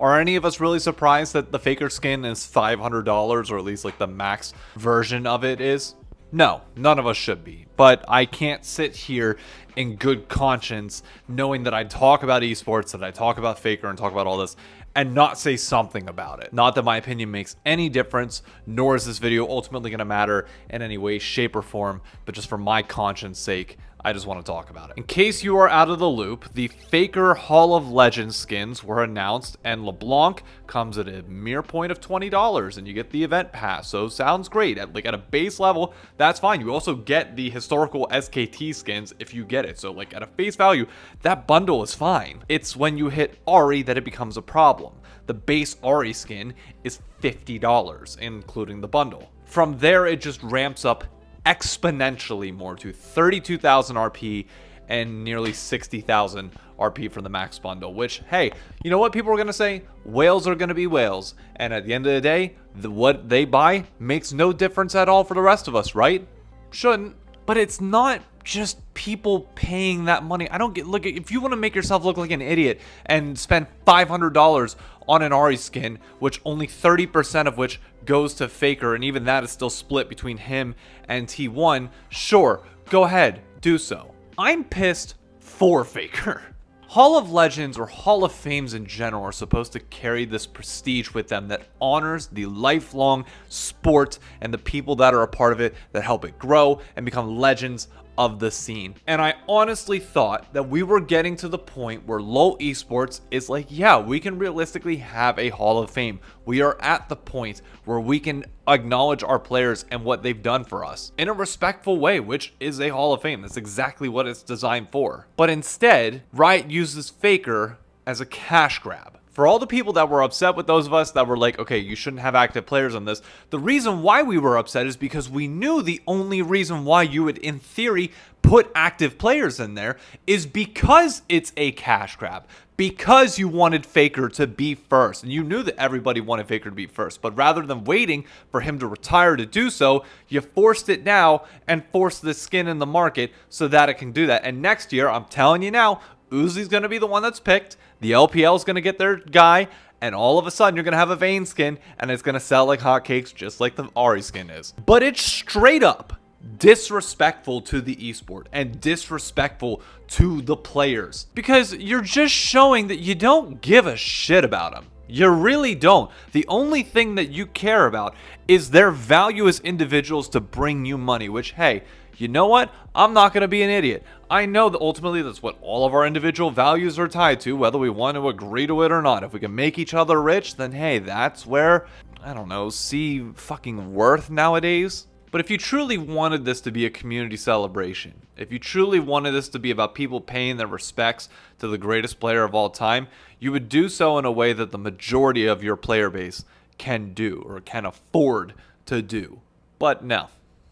Are any of us really surprised that the Faker skin is $500, or at least like the max version of it is? No, none of us should be. But I can't sit here in good conscience knowing that I talk about esports, that I talk about Faker and talk about all this, and not say something about it. Not that my opinion makes any difference, nor is this video ultimately going to matter in any way, shape, or form, but just for my conscience sake, I just want to talk about it. In case you are out of the loop, the Faker Hall of Legends skins were announced, and LeBlanc comes at a mere point of $20, and you get the event pass. So sounds great. At a base level, that's fine. You also get the historical SKT skins if you get it. So like at a face value, that bundle is fine. It's when you hit Ari that it becomes a problem. The base Ari skin is $50, including the bundle. From there, it just ramps up exponentially more to 32,000 RP and nearly 60,000 RP for the max bundle, which, hey, you know what people are going to say? Whales are going to be whales. And at the end of the day, what they buy makes no difference at all for the rest of us, right? Shouldn't. But it's not just people paying that money. I don't get, look, if you want to make yourself look like an idiot and spend $500 on an Ari skin, which only 30% of which goes to Faker, and even that is still split between him and T1, sure, go ahead, do so. I'm pissed for Faker. Hall of Legends, or Hall of Fames in general, are supposed to carry this prestige with them that honors the lifelong sport and the people that are a part of it, that help it grow and become legends of the scene. And I honestly thought that we were getting to the point where LoL Esports is like, yeah, we can realistically have a Hall of Fame. We are at the point where we can acknowledge our players and what they've done for us in a respectful way, which is a Hall of Fame. That's exactly what it's designed for. But instead, Riot uses Faker as a cash grab. For all the people that were upset with those of us that were like, okay, you shouldn't have active players on this, the reason why we were upset is because we knew the only reason why you would, in theory, put active players in there is because it's a cash grab. Because you wanted Faker to be first, and you knew that everybody wanted Faker to be first, but rather than waiting for him to retire to do so, you forced it now and forced the skin in the market so that it can do that. And next year, I'm telling you now, Uzi's going to be the one that's picked, the LPL is going to get their guy, and all of a sudden you're going to have a Vayne skin, and it's going to sell like hotcakes just like the Ari skin is. But it's straight up disrespectful to the esport and disrespectful to the players, because you're just showing that you don't give a shit about them. You really don't. The only thing that you care about is their value as individuals to bring you money, which, hey, you know what? I'm not going to be an idiot. I know that ultimately that's what all of our individual values are tied to, whether we want to agree to it or not. If we can make each other rich, then hey, that's where, I don't know, see fucking worth nowadays. But if you truly wanted this to be a community celebration, if you truly wanted this to be about people paying their respects to the greatest player of all time, you would do so in a way that the majority of your player base can do or can afford to do. But no,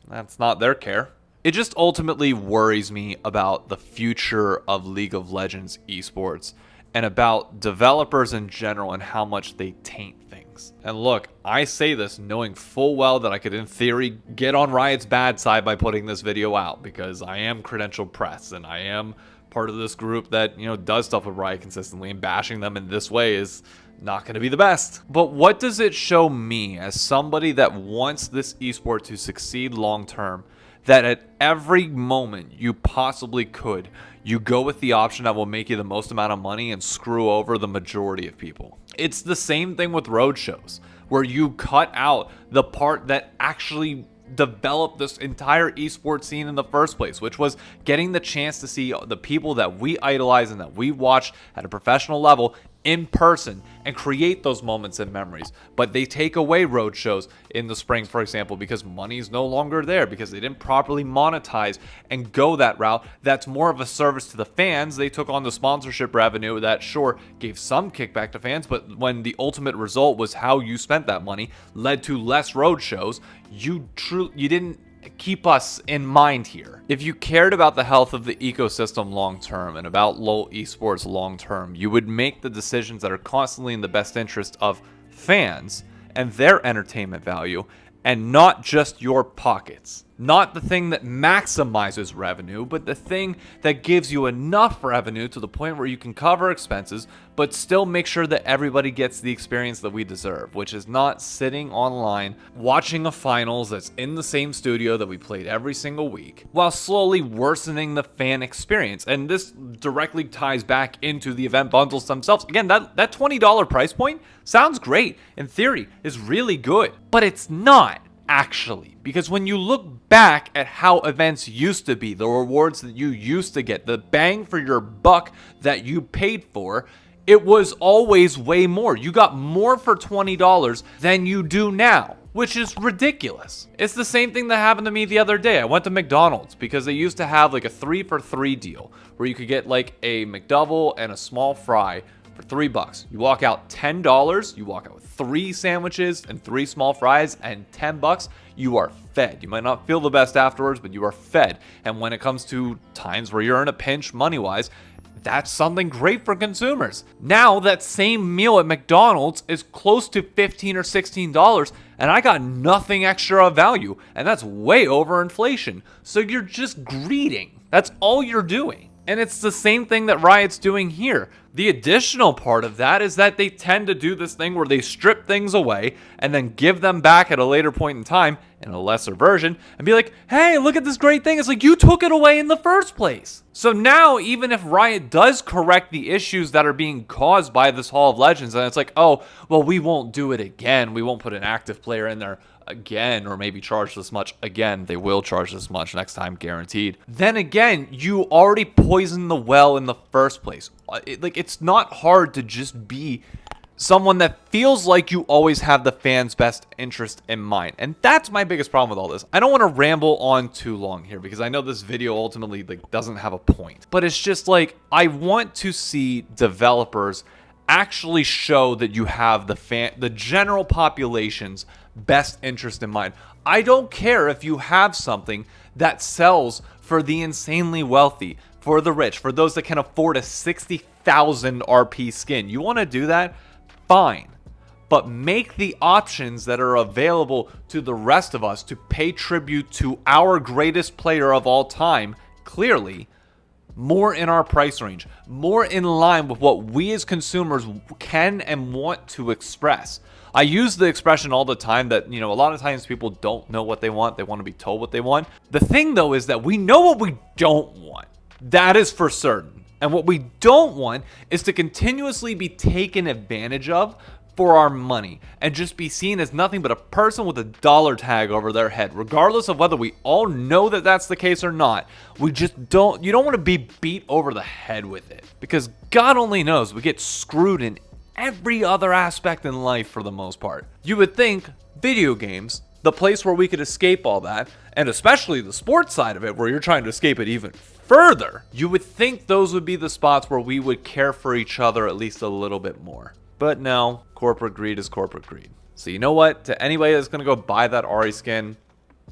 that's not their care. It just ultimately worries me about the future of League of Legends esports and about developers in general and how much they taint things. And look, I say this knowing full well that I could in theory get on Riot's bad side by putting this video out, because I am credentialed press and I am part of this group that, you know, does stuff with Riot consistently, and bashing them in this way is not going to be the best. But what does it show me as somebody that wants this esport to succeed long term? That at every moment you possibly could, you go with the option that will make you the most amount of money and screw over the majority of people. It's the same thing with road shows, where you cut out the part that actually developed this entire esports scene in the first place, which was getting the chance to see the people that we idolize and that we watch at a professional level in person and create those moments and memories. But they take away road shows in the spring, for example, because money's no longer there, because they didn't properly monetize and go that route. That's more of a service to the fans. They took on the sponsorship revenue that sure gave some kickback to fans, but when the ultimate result was how you spent that money led to less road shows, you didn't keep us in mind here. If you cared about the health of the ecosystem long term and about LoL esports long term, you would make the decisions that are constantly in the best interest of fans and their entertainment value, and not just your pockets. Not the thing that maximizes revenue, but the thing that gives you enough revenue to the point where you can cover expenses, but still make sure that everybody gets the experience that we deserve, which is not sitting online watching a finals that's in the same studio that we played every single week, while slowly worsening the fan experience. And this directly ties back into the event bundles themselves. Again, that $20 price point sounds great. In theory, is really good, but it's not. Actually, because when you look back at how events used to be, the rewards that you used to get, the bang for your buck that you paid for, it was always way more. You got more for $20 than you do now, which is ridiculous. It's the same thing that happened to me the other day. I went to McDonald's because they used to have like a 3-for-3 deal where you could get like a McDouble and a small fry for $3. You walk out $10, you walk out with 3 sandwiches and 3 small fries and $10, you are fed. You might not feel the best afterwards, but you are fed. And when it comes to times where you're in a pinch money-wise, that's something great for consumers. Now that same meal at McDonald's is close to $15 or $16, and I got nothing extra of value, and that's way over inflation. So you're just greeting. That's all you're doing. And it's the same thing that Riot's doing here. The additional part of that is that they tend to do this thing where they strip things away and then give them back at a later point in time in a lesser version and be like, hey, look at this great thing. It's like you took it away in the first place. So now, even if Riot does correct the issues that are being caused by this Hall of Legends, and it's like, oh, well, we won't do it again. We won't put an active player in there again, or maybe charge this much again. They will charge this much next time, guaranteed. Then again, you already poisoned the well in the first place. It's not hard to just be someone that feels like you always have the fans' best interest in mind. And that's my biggest problem with all this. I don't want to ramble on too long here because I know this video ultimately doesn't have a point. But it's just like, I want to see developers actually show that you have the general population's best interest in mind. I don't care if you have something that sells for the insanely wealthy, for the rich, for those that can afford a 60,000 RP skin. You want to do that? Fine. But make the options that are available to the rest of us to pay tribute to our greatest player of all time, clearly, more in our price range, more in line with what we as consumers can and want to express. I use the expression all the time that, a lot of times people don't know what they want. They want to be told what they want. The thing, though, is that we know what we don't want. That is for certain. And what we don't want is to continuously be taken advantage of for our money and just be seen as nothing but a person with a dollar tag over their head, regardless of whether we all know that that's the case or not. You don't want to be beat over the head with it, because God only knows we get screwed in every other aspect in life for the most part. You would think video games, the place where we could escape all that, and especially the sports side of it where you're trying to escape it even further, you would think those would be the spots where we would care for each other at least a little bit more. But no, corporate greed is corporate greed. So you know what? To anybody that's going to go buy that Ari skin,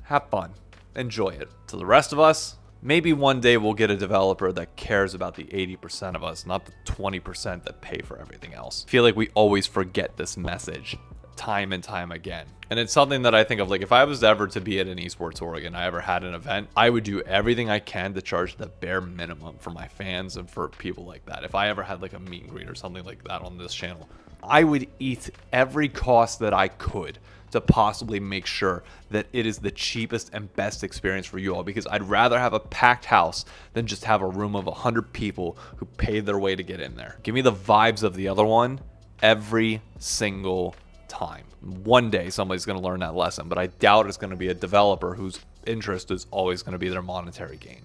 have fun. Enjoy it. To the rest of us, maybe one day we'll get a developer that cares about the 80% of us, not the 20% that pay for everything else. I feel like we always forget this message time and time again. And it's something that I think of, if I was ever to be at an Esports Oregon, I ever had an event, I would do everything I can to charge the bare minimum for my fans and for people like that. If I ever had a meet and greet or something like that on this channel, I would eat every cost that I could to possibly make sure that it is the cheapest and best experience for you all, because I'd rather have a packed house than just have a room of 100 people who paid their way to get in there. Give me the vibes of the other one every single time. One day somebody's going to learn that lesson, but I doubt it's going to be a developer whose interest is always going to be their monetary gain.